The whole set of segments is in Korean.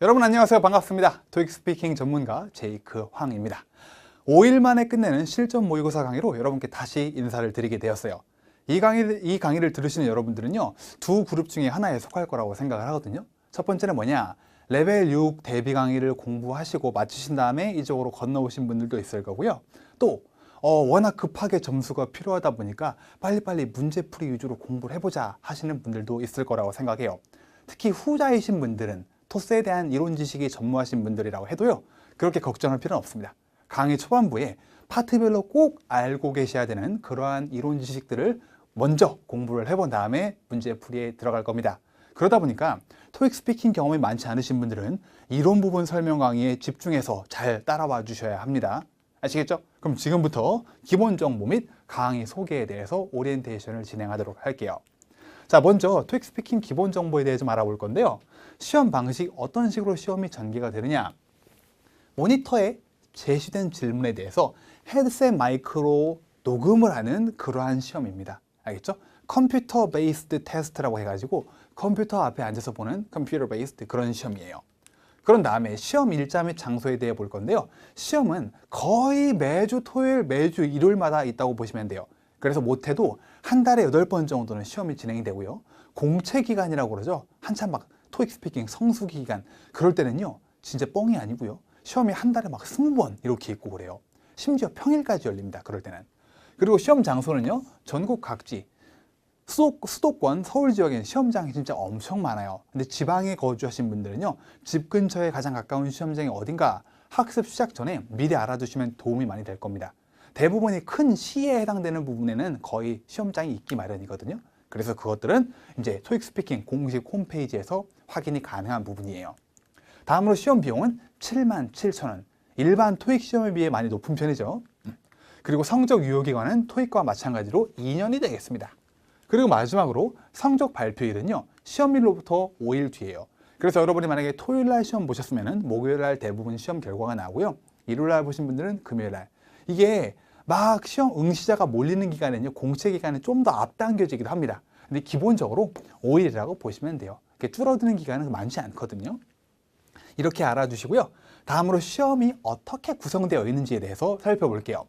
여러분 안녕하세요. 반갑습니다. 토익 스피킹 전문가 제이크 황입니다. 5일 만에 끝내는 실전 모의고사 강의로 여러분께 다시 인사를 드리게 되었어요. 이 강의를 들으시는 여러분들은요, 두 그룹 중에 하나에 속할 거라고 생각을 하거든요. 첫 번째는 뭐냐? 레벨 6 대비 강의를 공부하시고 마치신 다음에 이쪽으로 건너오신 분들도 있을 거고요. 또 워낙 급하게 점수가 필요하다 보니까 빨리빨리 문제풀이 위주로 공부를 해보자 하시는 분들도 있을 거라고 생각해요. 특히 후자이신 분들은 토스에 대한 이론 지식이 전무하신 분들이라고 해도요, 그렇게 걱정할 필요는 없습니다. 강의 초반부에 파트별로 꼭 알고 계셔야 되는 그러한 이론 지식들을 먼저 공부를 해본 다음에 문제풀이에 들어갈 겁니다. 그러다 보니까 토익 스피킹 경험이 많지 않으신 분들은 이론 부분 설명 강의에 집중해서 잘 따라와 주셔야 합니다. 아시겠죠? 그럼 지금부터 기본 정보 및 강의 소개에 대해서 오리엔테이션을 진행하도록 할게요. 자, 먼저 토익 스피킹 기본 정보에 대해 좀 알아볼 건데요. 시험 방식, 어떤 식으로 시험이 전개가 되느냐? 모니터에 제시된 질문에 대해서 헤드셋 마이크로 녹음을 하는 그러한 시험입니다. 알겠죠? 컴퓨터 베이스드 테스트라고 해가지고 컴퓨터 앞에 앉아서 보는 컴퓨터 베이스드 그런 시험이에요. 그런 다음에 시험 일자 및 장소에 대해 볼 건데요. 시험은 거의 매주 토요일, 매주 일요일마다 있다고 보시면 돼요. 그래서 못해도 한 달에 8번 정도는 시험이 진행이 되고요. 공채 기간이라고 그러죠. 한참 막 토익 스피킹 성수 기간, 그럴 때는요, 진짜 뻥이 아니고요. 시험이 한 달에 막 20번 이렇게 있고 그래요. 심지어 평일까지 열립니다. 그럴 때는. 그리고 시험 장소는요, 전국 각지, 수도권, 서울 지역에는 시험장이 진짜 엄청 많아요. 근데 지방에 거주하신 분들은요, 집 근처에 가장 가까운 시험장이 어딘가 학습 시작 전에 미리 알아두시면 도움이 많이 될 겁니다. 대부분이 큰 시에 해당되는 부분에는 거의 시험장이 있기 마련이거든요. 그래서 그것들은 이제 토익 스피킹 공식 홈페이지에서 확인이 가능한 부분이에요. 다음으로 시험 비용은 77,000원. 일반 토익 시험에 비해 많이 높은 편이죠. 그리고 성적 유효기간은 토익과 마찬가지로 2년이 되겠습니다. 그리고 마지막으로 성적 발표일은요, 시험일로부터 5일 뒤에요. 그래서 여러분이 만약에 토요일날 시험 보셨으면 목요일날 대부분 시험 결과가 나오고요. 일요일날 보신 분들은 금요일날. 이게 막 시험 응시자가 몰리는 기간에는요, 공채 기간에 좀 더 앞당겨지기도 합니다. 근데 기본적으로 5일이라고 보시면 돼요. 이렇게 줄어드는 기간은 많지 않거든요. 이렇게 알아두시고요. 다음으로 시험이 어떻게 구성되어 있는지에 대해서 살펴볼게요.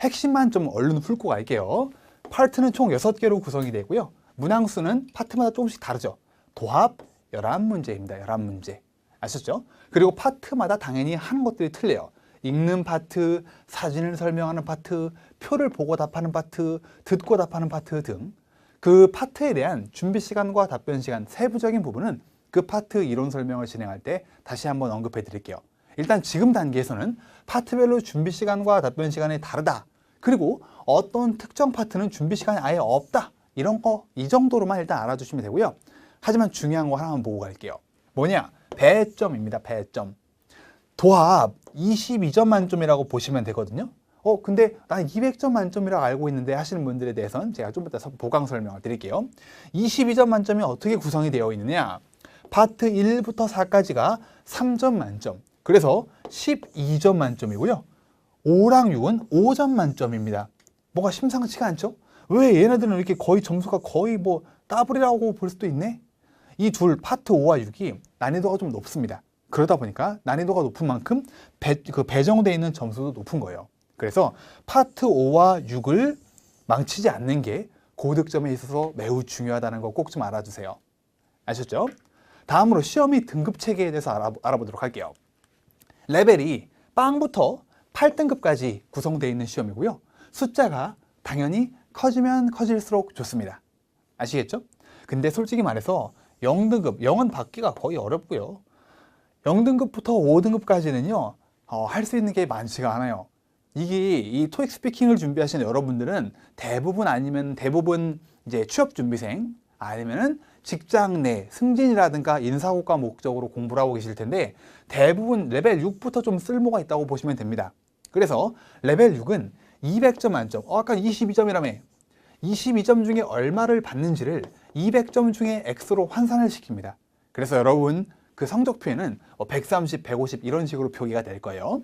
핵심만 좀 얼른 훑고 갈게요. 파트는 총 6개로 구성이 되고요. 문항수는 파트마다 조금씩 다르죠. 도합 11문제입니다. 11문제. 아셨죠? 그리고 파트마다 당연히 하는 것들이 틀려요. 읽는 파트, 사진을 설명하는 파트, 표를 보고 답하는 파트, 듣고 답하는 파트 등 그 파트에 대한 준비 시간과 답변 시간, 세부적인 부분은 그 파트 이론 설명을 진행할 때 다시 한번 언급해 드릴게요. 일단 지금 단계에서는 파트별로 준비 시간과 답변 시간이 다르다. 그리고 어떤 특정 파트는 준비 시간이 아예 없다. 이런 거, 이 정도로만 일단 알아두시면 되고요. 하지만 중요한 거 하나만 보고 갈게요. 뭐냐? 배점입니다. 배점. 도합 22점 만점이라고 보시면 되거든요. 근데 난 200점 만점이라고 알고 있는데 하시는 분들에 대해서는 제가 좀 이따 보강 설명을 드릴게요. 22점 만점이 어떻게 구성이 되어 있느냐? 파트 1부터 4까지가 3점 만점. 그래서 12점 만점이고요. 5랑 6은 5점 만점입니다. 뭐가 심상치가 않죠? 왜 얘네들은 이렇게 거의 점수가 거의 뭐 더블이라고 볼 수도 있네? 이 둘, 파트 5와 6이 난이도가 좀 높습니다. 그러다 보니까 난이도가 높은 만큼 배정되어 있는 점수도 높은 거예요. 그래서 파트 5와 6을 망치지 않는 게 고득점에 있어서 매우 중요하다는 거 꼭 좀 알아주세요. 아셨죠? 다음으로 시험이 등급 체계에 대해서 알아보도록 할게요. 레벨이 빵부터 8등급까지 구성되어 있는 시험이고요. 숫자가 당연히 커지면 커질수록 좋습니다. 아시겠죠? 근데 솔직히 말해서 0등급, 0은 받기가 거의 어렵고요. 0등급부터 5등급까지는요, 할 수 있는 게 많지가 않아요. 이게 이 토익 스피킹을 준비하시는 여러분들은 대부분 이제 취업 준비생 아니면은 직장 내 승진이라든가 인사고과 목적으로 공부를 하고 계실 텐데 대부분 레벨 6부터 좀 쓸모가 있다고 보시면 됩니다. 그래서 레벨 6은 200점 만점, 아까 22점이라며 22점 중에 얼마를 받는지를 200점 중에 X로 환산을 시킵니다. 그래서 여러분 그 성적표에는 130, 150 이런 식으로 표기가 될 거예요.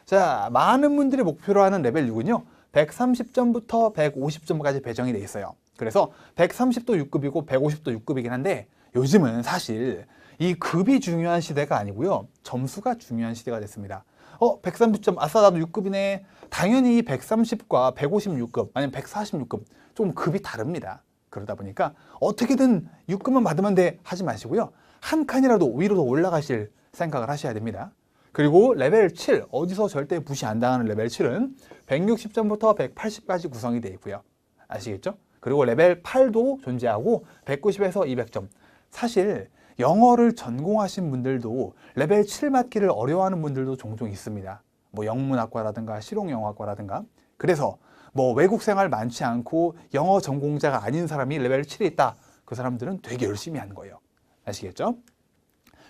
자, 많은 분들이 목표로 하는 레벨 6은요, 130점부터 150점까지 배정이 돼 있어요. 그래서 130도 6급이고 150도 6급이긴 한데 요즘은 사실 이 급이 중요한 시대가 아니고요. 점수가 중요한 시대가 됐습니다. 130점, 아싸 나도 6급이네. 당연히 130과 156급, 아니면 146급, 좀 급이 다릅니다. 그러다 보니까 어떻게든 6급만 받으면 돼 하지 마시고요. 한 칸이라도 위로 더 올라가실 생각을 하셔야 됩니다. 그리고 레벨 7, 어디서 절대 무시 안 당하는 레벨 7은 160점부터 180까지 구성이 되어 있고요. 아시겠죠? 그리고 레벨 8도 존재하고 190에서 200점. 사실 영어를 전공하신 분들도 레벨 7 맞기를 어려워하는 분들도 종종 있습니다. 뭐 영문학과라든가 실용영어학과라든가. 그래서 뭐 외국 생활 많지 않고 영어 전공자가 아닌 사람이 레벨 7에 있다. 그 사람들은 되게 열심히 한 거예요. 아시겠죠?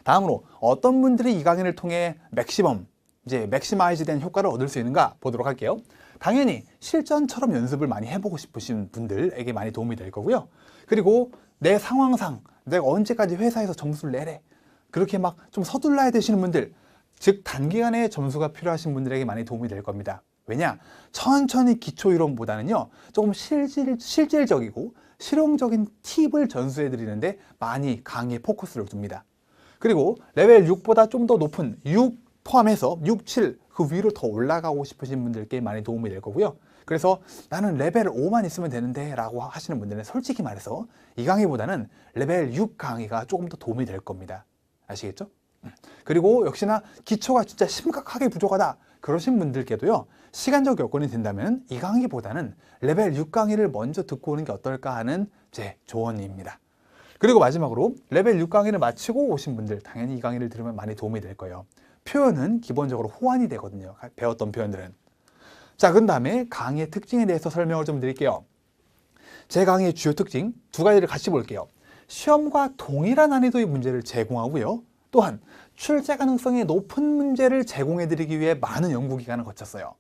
다음으로 어떤 분들이 이 강의를 통해 맥시멈, 이제 맥시마이즈 된 효과를 얻을 수 있는가 보도록 할게요. 당연히 실전처럼 연습을 많이 해보고 싶으신 분들에게 많이 도움이 될 거고요. 그리고 내 상황상 내가 언제까지 회사에서 점수를 내래, 그렇게 막 좀 서둘러야 되시는 분들, 즉 단기간에 점수가 필요하신 분들에게 많이 도움이 될 겁니다. 왜냐? 천천히 기초 이론보다는요, 조금 실질적이고 실용적인 팁을 전수해 드리는데 많이 강의에 포커스를 둡니다. 그리고 레벨 6보다 좀 더 높은 6 포함해서 6, 7, 그 위로 더 올라가고 싶으신 분들께 많이 도움이 될 거고요. 그래서 나는 레벨 5만 있으면 되는데 라고 하시는 분들은 솔직히 말해서 이 강의보다는 레벨 6 강의가 조금 더 도움이 될 겁니다. 아시겠죠? 그리고 역시나 기초가 진짜 심각하게 부족하다 그러신 분들께도요, 시간적 여건이 된다면 이 강의보다는 레벨 6 강의를 먼저 듣고 오는 게 어떨까 하는 제 조언입니다. 그리고 마지막으로 레벨 6 강의를 마치고 오신 분들, 당연히 이 강의를 들으면 많이 도움이 될 거예요. 표현은 기본적으로 호환이 되거든요. 배웠던 표현들은. 자, 그 다음에 강의의 특징에 대해서 설명을 좀 드릴게요. 제 강의의 주요 특징 두 가지를 같이 볼게요. 시험과 동일한 난이도의 문제를 제공하고요. 또한 출제 가능성이 높은 문제를 제공해 드리기 위해 많은 연구기간을 거쳤어요.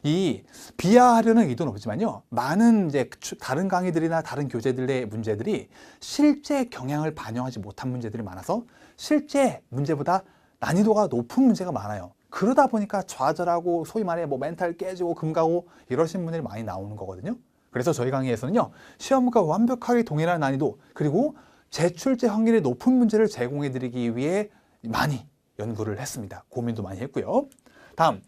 이 비하하려는 의도는 없지만요, 많은 이제 다른 강의들이나 다른 교재들의 문제들이 실제 경향을 반영하지 못한 문제들이 많아서 실제 문제보다 난이도가 높은 문제가 많아요. 그러다 보니까 좌절하고 소위 말해 뭐 멘탈 깨지고 금 가고 이러신 분들이 많이 나오는 거거든요. 그래서 저희 강의에서는요, 시험과 완벽하게 동일한 난이도 그리고 재출제 확률이 높은 문제를 제공해 드리기 위해 많이 연구를 했습니다. 고민도 많이 했고요. 다음,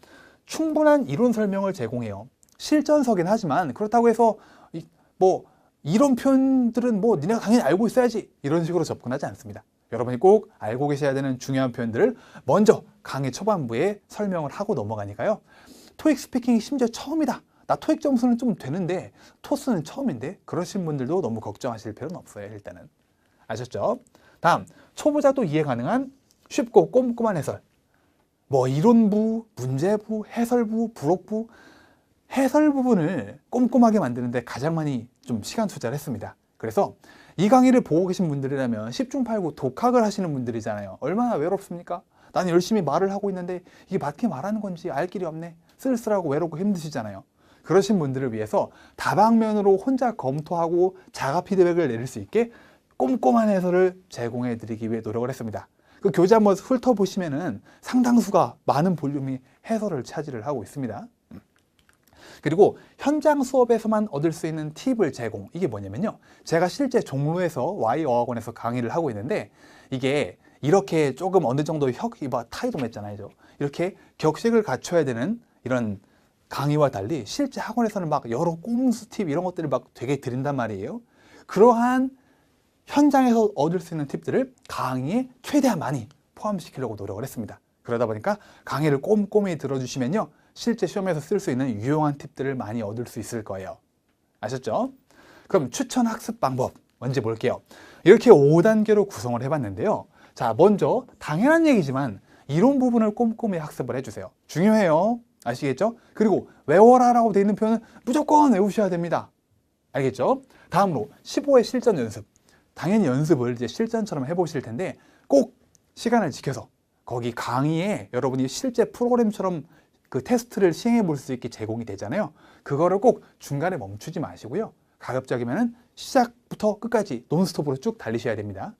충분한 이론 설명을 제공해요. 실전서긴 하지만 그렇다고 해서 뭐 이런 표현들은 뭐 니네가 당연히 알고 있어야지 이런 식으로 접근하지 않습니다. 여러분이 꼭 알고 계셔야 되는 중요한 표현들을 먼저 강의 초반부에 설명을 하고 넘어가니까요. 토익 스피킹이 심지어 처음이다. 나 토익 점수는 좀 되는데 토스는 처음인데 그러신 분들도 너무 걱정하실 필요는 없어요. 일단은. 아셨죠? 다음, 초보자도 이해 가능한 쉽고 꼼꼼한 해설. 뭐 이론부, 문제부, 해설부, 부록부, 해설 부분을 꼼꼼하게 만드는데 가장 많이 좀 시간 투자를 했습니다. 그래서 이 강의를 보고 계신 분들이라면 10중 8구 독학을 하시는 분들이잖아요. 얼마나 외롭습니까? 나는 열심히 말을 하고 있는데 이게 맞게 말하는 건지 알 길이 없네. 쓸쓸하고 외롭고 힘드시잖아요. 그러신 분들을 위해서 다방면으로 혼자 검토하고 자가 피드백을 내릴 수 있게 꼼꼼한 해설을 제공해 드리기 위해 노력을 했습니다. 그 교재 한번 훑어보시면은 상당수가 많은 볼륨이 해설을 차지를 하고 있습니다. 그리고 현장 수업에서만 얻을 수 있는 팁을 제공. 이게 뭐냐면요, 제가 실제 종로에서 Y어학원에서 강의를 하고 있는데 이게 이렇게 조금 어느 정도 타이도 맺잖아요. 이렇게 격식을 갖춰야 되는 이런 강의와 달리 실제 학원에서는 막 여러 꼼수 팁 이런 것들을 막 되게 드린단 말이에요. 그러한 현장에서 얻을 수 있는 팁들을 강의에 최대한 많이 포함시키려고 노력을 했습니다. 그러다 보니까 강의를 꼼꼼히 들어주시면요, 실제 시험에서 쓸 수 있는 유용한 팁들을 많이 얻을 수 있을 거예요. 아셨죠? 그럼 추천 학습 방법 먼저 볼게요. 이렇게 5단계로 구성을 해봤는데요. 자, 먼저 당연한 얘기지만 이론 부분을 꼼꼼히 학습을 해주세요. 중요해요. 아시겠죠? 그리고 외워라라고 되어 있는 표현은 무조건 외우셔야 됩니다. 알겠죠? 다음으로 15회 실전 연습. 당연히 연습을 이제 실전처럼 해보실 텐데 꼭 시간을 지켜서 거기 강의에 여러분이 실제 프로그램처럼 그 테스트를 시행해 볼 수 있게 제공이 되잖아요. 그거를 꼭 중간에 멈추지 마시고요. 가급적이면 시작부터 끝까지 논스톱으로 쭉 달리셔야 됩니다.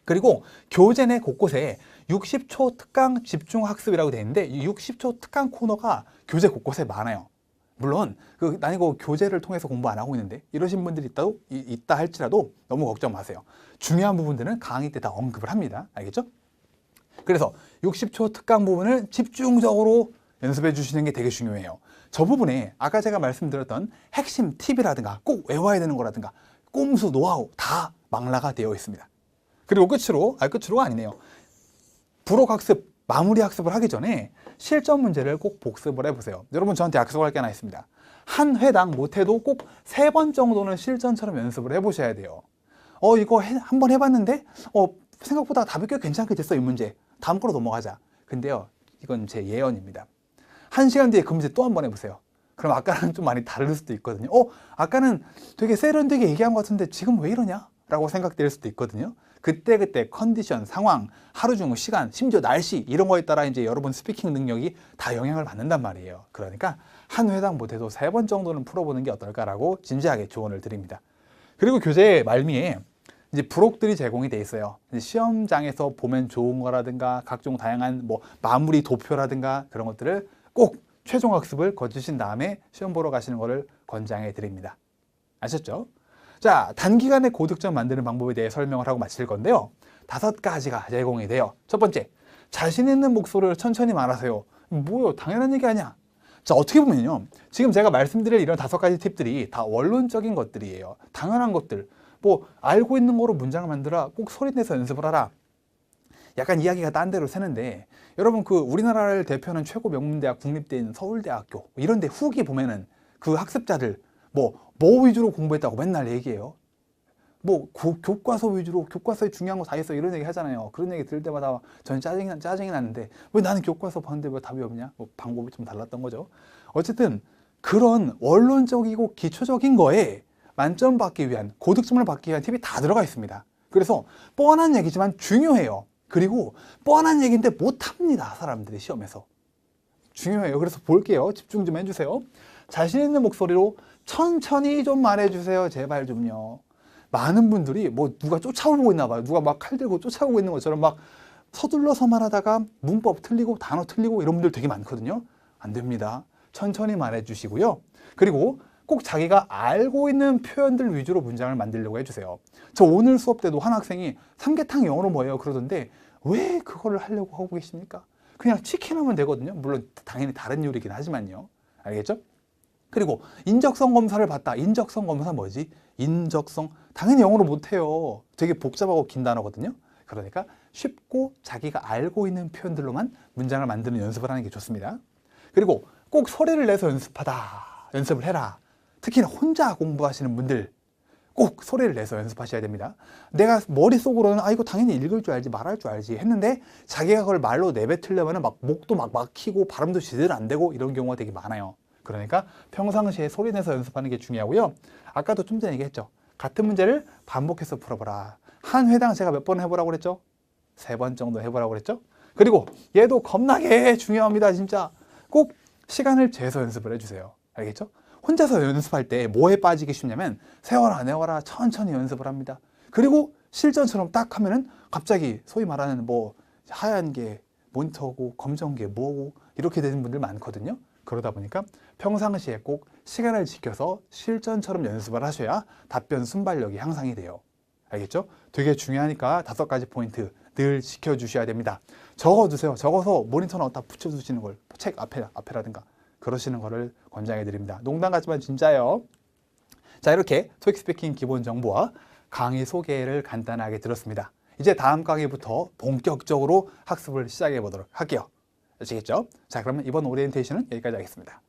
그리고 교재 내 곳곳에 60초 특강 집중 학습이라고 되어 있는데 이 60초 특강 코너가 교재 곳곳에 많아요. 물론 난 이거 교재를 통해서 공부 안 하고 있는데 이러신 분들이 있다 할지라도 너무 걱정 마세요. 중요한 부분들은 강의 때 다 언급을 합니다. 알겠죠? 그래서 60초 특강 부분을 집중적으로 연습해 주시는 게 되게 중요해요. 저 부분에 아까 제가 말씀드렸던 핵심 팁이라든가 꼭 외워야 되는 거라든가 꼼수, 노하우 다 망라가 되어 있습니다. 그리고 끝으로가 아니네요. 부록 학습, 마무리 학습을 하기 전에 실전 문제를 꼭 복습을 해보세요. 여러분 저한테 약속할 게 하나 있습니다. 한 회당 못해도 꼭 3번 정도는 실전처럼 연습을 해보셔야 돼요. 이거 한번 해봤는데 생각보다 답이 꽤 괜찮게 됐어 이 문제. 다음 거로 넘어가자. 근데요 이건 제 예언입니다. 1시간 뒤에 그 문제 또 한번 해보세요. 그럼 아까는 좀 많이 다를 수도 있거든요. 아까는 되게 세련되게 얘기한 것 같은데 지금 왜 이러냐? 라고 생각될 수도 있거든요. 그때 컨디션, 상황, 하루 중 시간, 심지어 날씨 이런 거에 따라 이제 여러분 스피킹 능력이 다 영향을 받는단 말이에요. 그러니까 한 회당 못해도 3번 정도는 풀어보는 게 어떨까라고 진지하게 조언을 드립니다. 그리고 교재 말미에 이제 부록들이 제공이 돼 있어요. 시험장에서 보면 좋은 거라든가 각종 다양한 마무리 도표라든가 그런 것들을 꼭 최종 학습을 거치신 다음에 시험 보러 가시는 것을 권장해 드립니다. 아셨죠? 자, 단기간에 고득점 만드는 방법에 대해 설명을 하고 마칠 건데요. 5가지가 제공이 돼요. 첫 번째, 자신 있는 목소리를 천천히 말하세요. 뭐요? 당연한 얘기 아니야. 자, 어떻게 보면요. 지금 제가 말씀드릴 이런 5가지 팁들이 다 원론적인 것들이에요. 당연한 것들. 알고 있는 거로 문장을 만들어 꼭 소리내서 연습을 하라. 약간 이야기가 딴 데로 새는데 여러분 우리나라를 대표하는 최고 명문대학 국립대인 서울대학교 이런 데 후기 보면은 그 학습자들 뭐 위주로 공부했다고 맨날 얘기해요. 교과서 위주로 교과서에 중요한 거 다 있어 이런 얘기 하잖아요. 그런 얘기 들을 때마다 저는 짜증이 나는데 왜 나는 교과서 봤는데 왜 답이 없냐? 방법이 좀 달랐던 거죠. 어쨌든 그런 원론적이고 기초적인 거에 만점 받기 위한 고득점을 받기 위한 팁이 다 들어가 있습니다. 그래서 뻔한 얘기지만 중요해요. 그리고 뻔한 얘기인데 못합니다. 사람들이 시험에서. 중요해요. 그래서 볼게요. 집중 좀 해주세요. 자신 있는 목소리로 천천히 좀 말해주세요. 제발 좀요. 많은 분들이 누가 쫓아오고 있나 봐요. 누가 막 칼 들고 쫓아오고 있는 것처럼 막 서둘러서 말하다가 문법 틀리고 단어 틀리고 이런 분들 되게 많거든요. 안 됩니다. 천천히 말해주시고요. 그리고 꼭 자기가 알고 있는 표현들 위주로 문장을 만들려고 해주세요. 저 오늘 수업 때도 한 학생이 삼계탕 영어로 뭐예요? 그러던데 왜 그거를 하려고 하고 계십니까? 그냥 치킨 하면 되거든요. 물론 당연히 다른 요리긴 하지만요. 알겠죠? 그리고 인적성 검사를 봤다. 인적성 검사 뭐지? 인적성 당연히 영어로 못해요. 되게 복잡하고 긴 단어거든요. 그러니까 쉽고 자기가 알고 있는 표현들로만 문장을 만드는 연습을 하는 게 좋습니다. 그리고 꼭 소리를 내서 연습을 해라. 특히나 혼자 공부하시는 분들 꼭 소리를 내서 연습하셔야 됩니다. 내가 머릿속으로는 이거 당연히 읽을 줄 알지 말할 줄 알지 했는데 자기가 그걸 말로 내뱉으려면 목도 막히고 발음도 제대로 안 되고 이런 경우가 되게 많아요. 그러니까 평상시에 소리 내서 연습하는 게 중요하고요. 아까도 좀 전에 얘기했죠. 같은 문제를 반복해서 풀어보라. 한 회당 제가 몇 번 해보라고 그랬죠? 3번 정도 해보라고 그랬죠? 그리고 얘도 겁나게 중요합니다. 진짜 꼭 시간을 재서 연습을 해주세요. 알겠죠? 혼자서 연습할 때 뭐에 빠지기 쉽냐면 세워라 천천히 연습을 합니다. 그리고 실전처럼 딱 하면은 갑자기 소위 말하는 하얀 게 모니터고 검정한 게 뭐고 이렇게 되는 분들 많거든요. 그러다 보니까 평상시에 꼭 시간을 지켜서 실전처럼 연습을 하셔야 답변 순발력이 향상이 돼요. 알겠죠? 되게 중요하니까 5가지 포인트 늘 지켜주셔야 됩니다. 적어두세요. 적어서 모니터나 어디다 붙여두시는 걸 책 앞에라든가 그러시는 거를 권장해 드립니다. 농담 같지만 진짜예요. 자, 이렇게 토익 스피킹 기본 정보와 강의 소개를 간단하게 들었습니다. 이제 다음 강의부터 본격적으로 학습을 시작해 보도록 할게요. 아시겠죠? 자, 그러면 이번 오리엔테이션은 여기까지 하겠습니다.